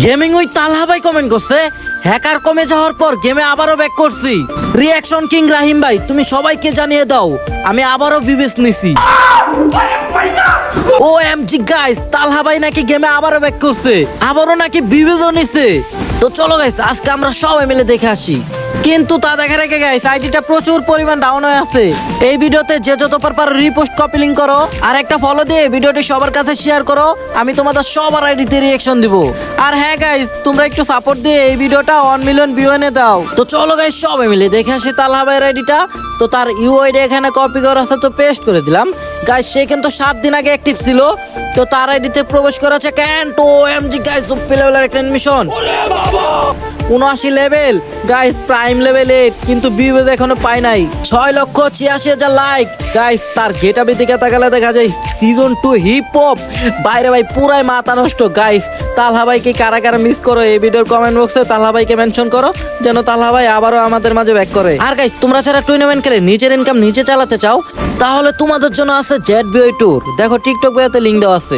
Gaming ওই তালহা ভাই comment করছে, হ্যাকার কমে যাওয়ার পর গেমে আবারও ব্যাক করছি। রিঅ্যাকশন কিং রাহিম ভাই, তুমি সবাইকে জানিয়ে দাও আমি আবারও বিবেচ নিছি। ও এমজি গাইস, তালহা ভাই নাকি গেমে আবারও ব্যাক করছে, আবারও নাকি বিবেচও নিছে। তো চলো গাইস, আজকে আমরা সবাই মিলে দেখে আসি। কিন্তু তা দেখা রেখে গাইস, আইডিটা প্রচুর পরিমাণ ডাউন হয়ে আছে। এই ভিডিওতে যে যত পারো রিপোস্ট কপি লিংক করো আর একটা ফলো দিয়ে ভিডিওটি সবার কাছে শেয়ার করো। আমি তোমাদের সবার আইডিতে রিঅ্যাকশন দিব। আর হ্যাঁ গাইস, তোমরা একটু সাপোর্ট দিয়ে এই ভিডিওটা 1 মিলিয়ন ভিউ এনে দাও। তো চলো গাইস, সবাই মিলে দেখে আসি তালহা ভাইয়ের আইডিটা। তো তার ইউআইডি এখানে কপি করা আছে, তো পেস্ট করে দিলাম। গাইস সে কিন্তু 7 দিন আগে অ্যাক্টিভ ছিল, তো তার আইডিতে প্রবেশ করা আছে ক্যান্ট ও এমজি গাইস সুপ্পি লেভেলের একটা mission 79 level guys, prime level 8, কিন্তু ভিউজ এখনো পাই নাই। 6,86,000 লাইক গাইস। তার গেটআপের দিকে তাকালে দেখা যায় সিজন 2 হিপ হপ। বাইরে ভাই পুরাই মাথা নষ্ট গাইস। তালহা ভাইকে কারা কারা মিস করো এই ভিডিওর কমেন্ট বক্সে তালহা ভাইকে মেনশন করো, যেন তালহা ভাই আবারও আমাদের মাঝে ব্যাক করে। আর গাইস, তোমরা যারা টুর্নামেন্ট খেলে নিজের ইনকাম নিজে চালাতে চাও, তাহলে তোমাদের জন্য আছে জেড বিওই ট্যুর। দেখো টিকটক বইতে লিংক দেওয়া আছে।